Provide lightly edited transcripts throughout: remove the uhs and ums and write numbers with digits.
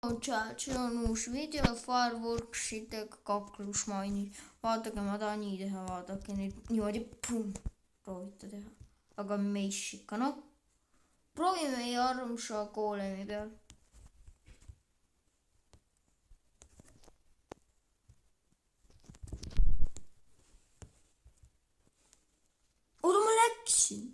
See on uus video Fireworksidega kaklusmainis. Vaadake, ma tahan nii teha, vaadake nüüd niimoodi, pum, proovite teha. aga meiss ikka, noh. proovime meie armsa koolemi peal. oota, ma läksin.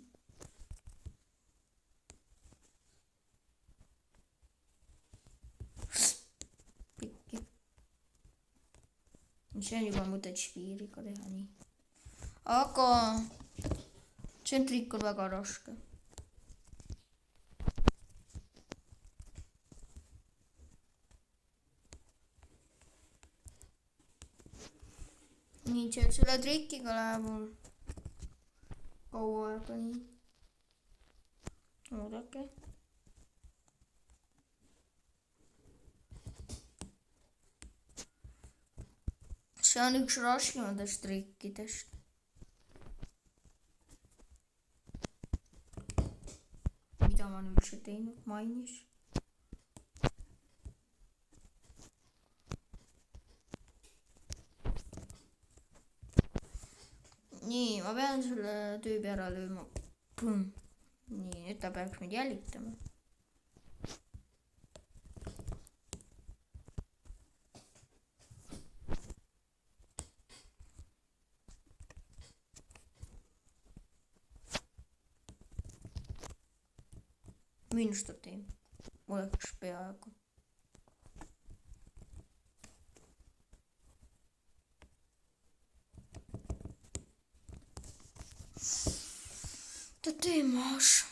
pikki. see on juba mõtet spiiriga teha nii. aga see trikk on väga raske. nii, selle trikiga läheb mul kaua aega nii. oodake. see on üks raskematest trikkidest. mida ma nüüd üldse teinud mainis. nii, ma pean selle tüübi ära lööma. nii, nüüd ta peaks mind jälitama. miinustab teid. oleks peaaegu. teemas.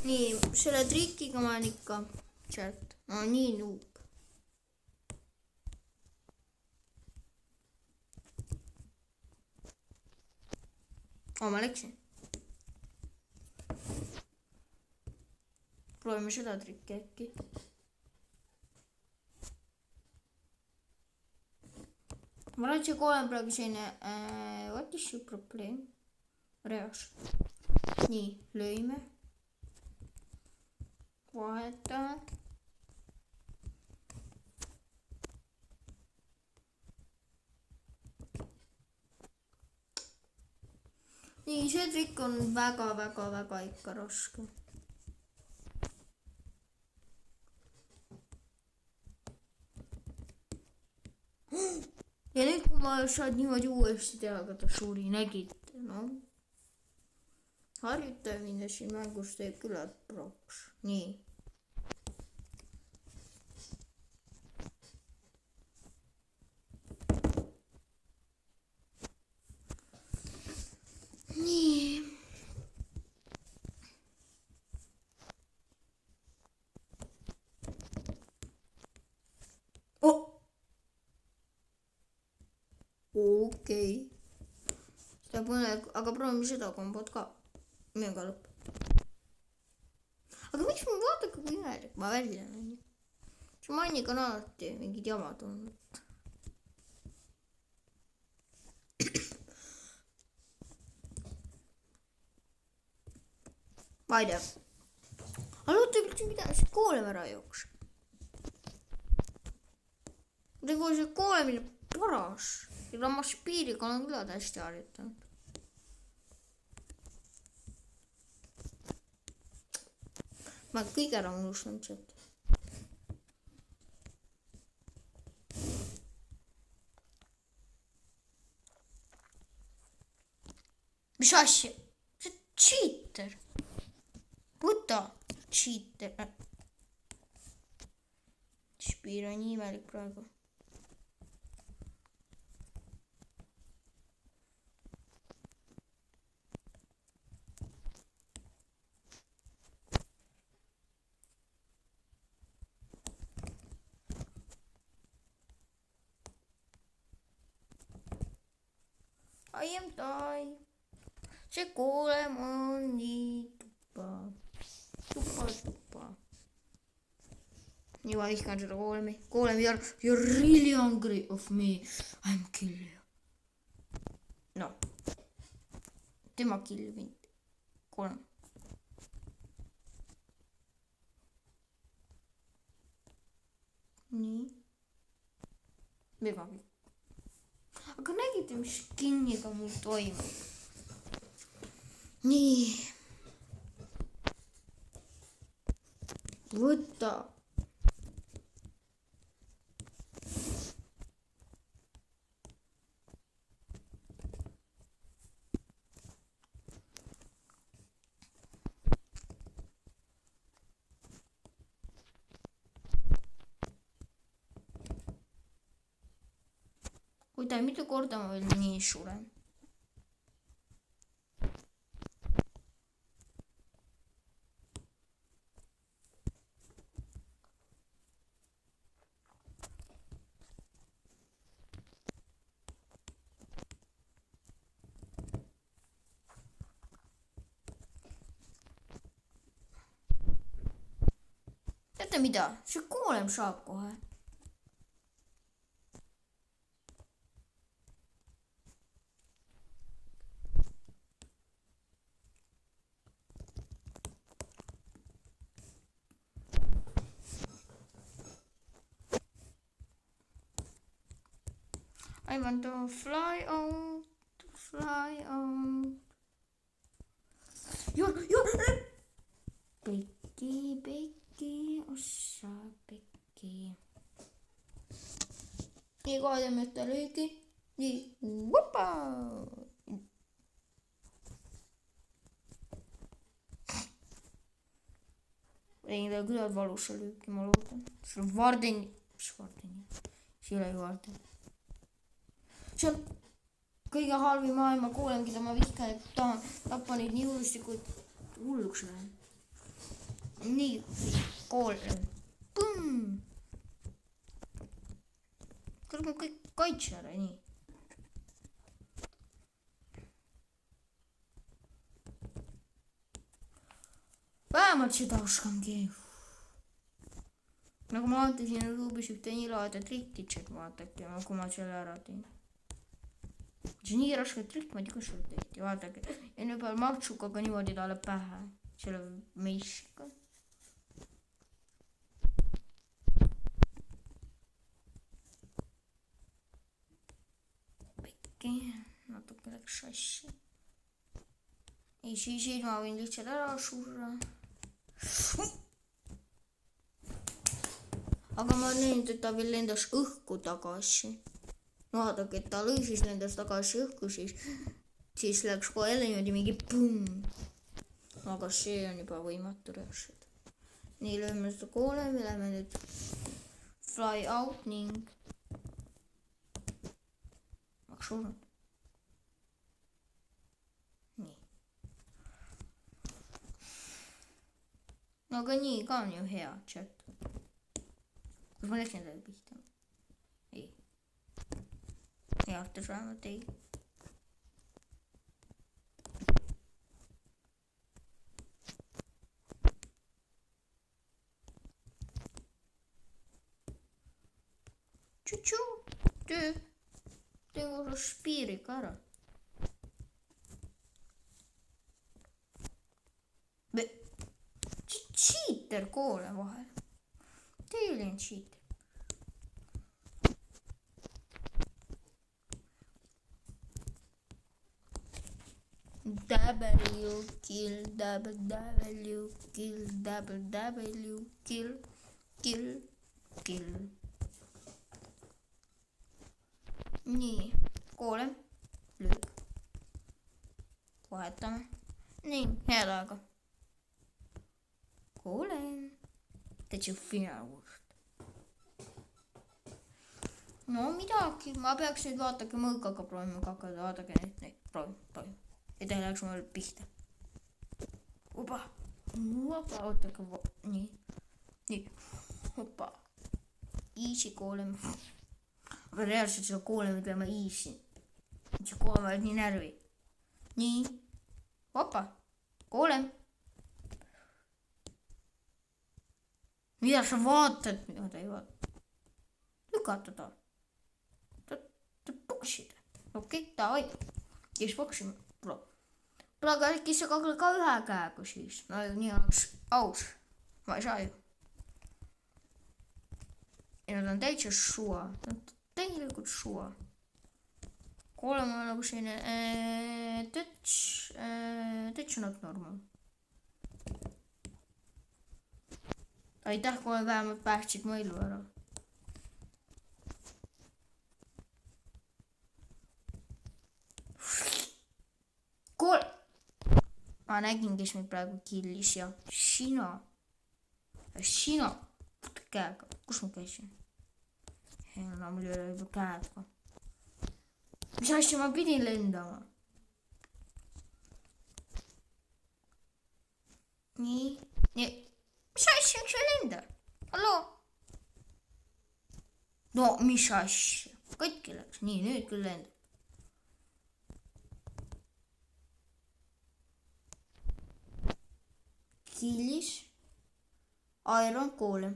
nii, selle trikiga ma olen ikka sealt, ma olen nii noob. ma läksin. proovime seda trikki äkki. ma arvan, et see kool on praegu selline, what is your probleem? reas. nii, lõime. vahetame. nii, see trikk on väga ikka raske. ja nüüd, kui ma saad niimoodi uuesti teha, aga ta suri, nägite, noh. harjutamine siin mängus teeb küllalt proks. nii. nii. okei. seda põnev, aga proovime seda kombot ka. mega lõpp. aga miks ma vaadake, kui imelik ma välja näen? see Manniga on alati mingid jamad olnud. ma ei tea. aga oota, mida see koolem ära jookseb? tegelikult see koolemine paras. ja Lammas piiriga olen küll hästi harjutanud. ma kõik ära unustanud sealt. mis asja? see cheater. võta, cheater. Spiir on nii imelik praegu. I am die. See koolem on nii tuppa. Nii ma vihkan seda koolemi. Koolem, you're really hungry of me. I'm kill you. No. Tema kill mind. Koolem. Nii. Midagi. Aga nägite, mis kinniga mul toimub? Nii. Võta. Kuida, mitu korda ma veel nii suren? Teate mida? See koolem saab kohe. I want to fly out. Pekki, ossa Pekki. Nii, kohe teeme ühte lüügi. Nii, vupa! Tegin talle küll valusa lüüki, ma loodan. See on Vardeni. Mis Vardeni? See ei ole ju Vardeni. See on kõige halvim maailma koolem, keda ma vihkan, et tahan tappa neid nii hullustikult hulluks lähen. Nii, koolem. Põmm! Kõrg on kõik kaitse ära, nii. Vähemalt seda oskangi. Nagu ma vaatasin YouTube'is ühte nii laada trikitšet, vaadake, kui ma selle ära teen. See nii raske trikk, ma ei tea, kas seda tehti, vaadake. Ja nüüd peal martsukaga niimoodi talle pähe, selle meissiga. Pekki, natuke läks sassi. Ei, siis ma võin lihtsalt ära surra. Aga ma näin, et ta veel lendas õhku tagasi. Vaadake, et ta lõi siis lendas tagasi õhku, siis läks kohe niimoodi mingi põmm. Aga see on juba võimatu reaalselt. Nii, lööme seda koolemi, lähme nüüd fly out ning maks surnud. Nii. No aga nii ka on ju hea chat. Kas ma läksin talle pihta? Ei. Heastas vähemalt ei. Tšu-tšu, tee korras piiriga ära. Cheater koole vahel. Teil on cheater. W kill, W kill. Nii, koolem, löök. Vahetame. Nii, head aega. Koolem. Täitsa finaalvust. No midagi, ma peaks nüüd vaatake mõõgaga proovima kakada, vaadake neid, proovime. Et ei läheks mul pihta. Opa, ootake, nii, opa. Easy koolem. Aga reaalselt seda koolemi peame easy. see koolem vajab nii närvi. Nii. Opa. Koolem. Mida sa vaatad? Mida ta ei vaata? Lükata ta. Ta puksid. Okei, davai. Kes puksime? Praegu äkki sa ka ühe käega siis. No nii oleks aus. Ma ei saa ju. Ja nad on täitsa suva. Nad on tegelikult suva. Koolem on nagu selline touch not normal. Aitäh, koolem vähemalt päästsid mu elu ära. Koolem! Ma nägin, kes meid praegu killis ja sina. Käega. Kus ma käisin? No mul ei ole juba käega. Mis asja ma pidin lendama? Nii. Mis asja, miks ma lendan? Hallo? No, mis asja? Katki läks. Nii, nüüd küll lendab. Killis. Iron Golem.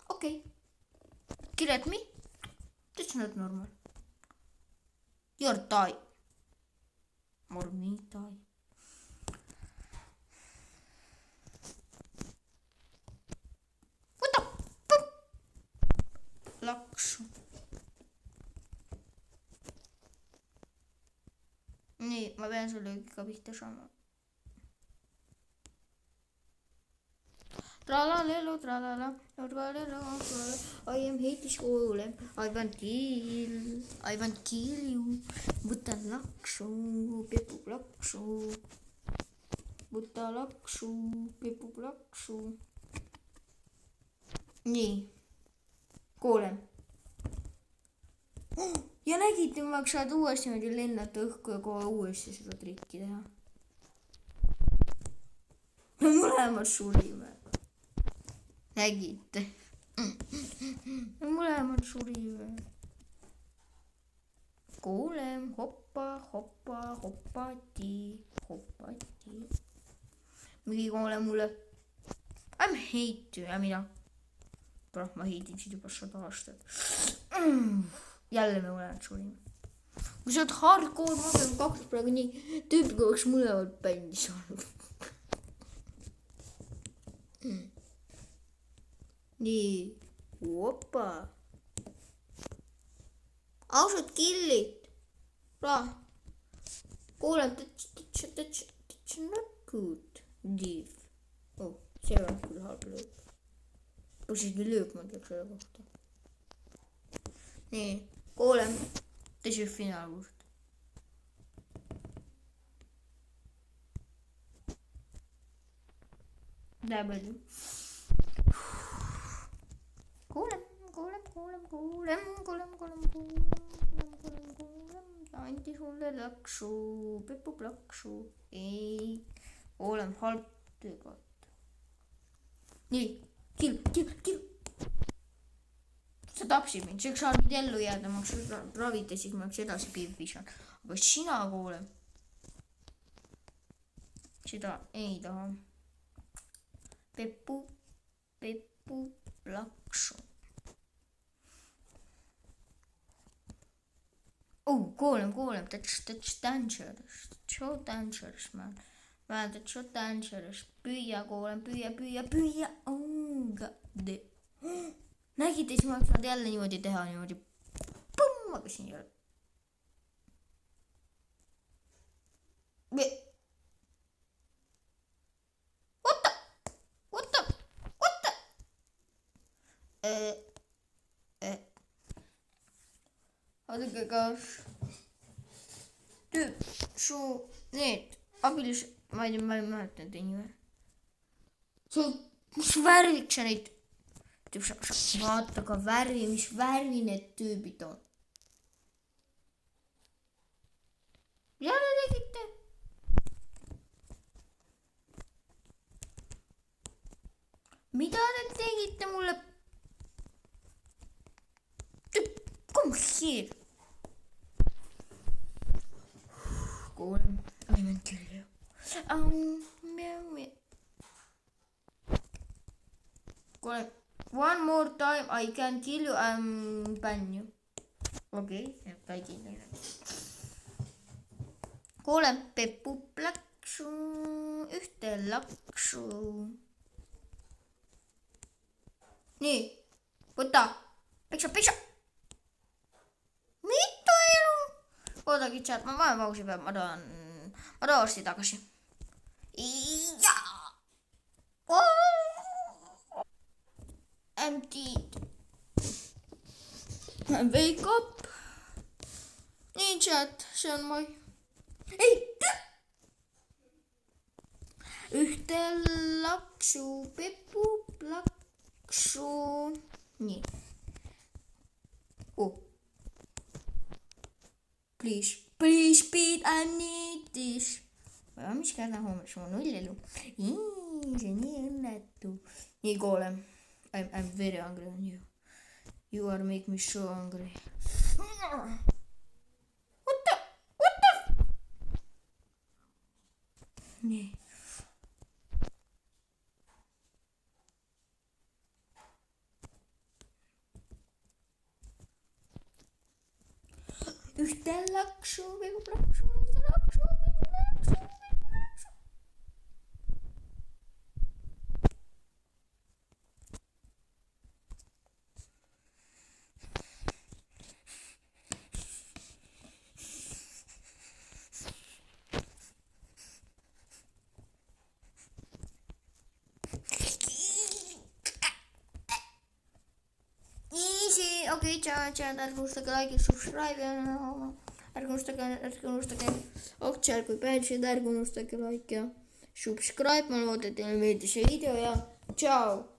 Okei. Kiret me? That's not normal. You're die. Or me die. Võta. Laksu. Nii, ma pean sulle ikka pihta saama. Tralalelo, tralala, I am hating Golem. I want kill you. Võtan laksu, Pepu laksu. Võta laksu, Pepu laksu. Nii. Golem. Ja nägite, ma saad uuesti niimoodi lennata õhku ja kohe uuesti seda trikki teha. Me mõlemad surime. Nägite. Mõlemad surime. Golem, hoppa, hoppati. Mingi Golem mulle. I'm hate you. Ja mina. Ma heitin sind juba 100 aastat. Jälle me mõlemad surime. Kui sa oled hardcore, ma pean 2 praegu nii. Tüüpiga oleks mõlemad bändi saanud. Nii. Opa. Ausad killid. Golem, that's not good. Div. Oh, see on küll halb lööb. Isegi lööb ma teeks selle kohta. Nii. Golem. Tõsi finaalvõrd. Läheb palju. Golem. Anti sulle laksu. Pepu plaksu. Ei. Golem halb töökoht. Nii. Kill. Sa tapsid mind. Seks saad mind ellu jääda. Ma oleks ravida, siis ma oleks edasi piivisan. Aga sina, Golem. Seda ei taha. Pepu plaksu. Oh, Golem, that's dangerous. So dangerous, man. Man, that's so dangerous. Püüa, Golem, püüa. Oh, god. Nägite, siis ma oleks saanud jälle niimoodi teha, niimoodi. Pumm, aga siin ei ole. What the? Vaadake, kas tüüp, su need abilis, ma ei mäleta nende nime. Mis värviks sa neid? Vaata ka värvi, mis värvi need tüübid on. Jälle tegite? Mida te tegite mulle? Come here. Kuule, one more time I can kill you and ban you. Okei, ta ei kill neile. Kuule, Peppu läksu, ühte laksu. Nii, võta, peksa. Mitu elu? Oota, kitsad, ma vajan pausi peab, ma tahan varsti tagasi. I'm dead. Wake up. Nii, chat, see on moi. Ei! Ühte laksu, Peppu laksu. Nii. Please, speed, I need this. Mis kärna hommik, mul 0 elu. See on nii õnnetu. Nii, Koole. I'm very hungry on you. You are make me so hungry. What the? Nii. Ühte laksu, laksu. Okei, ciao, ärge unustage like ja subscribe. Ärge unustage aktsiaid kui pääsed, ärge unustage like ja subscribe. Ma loodan, et teile meeldis see video ja ciao.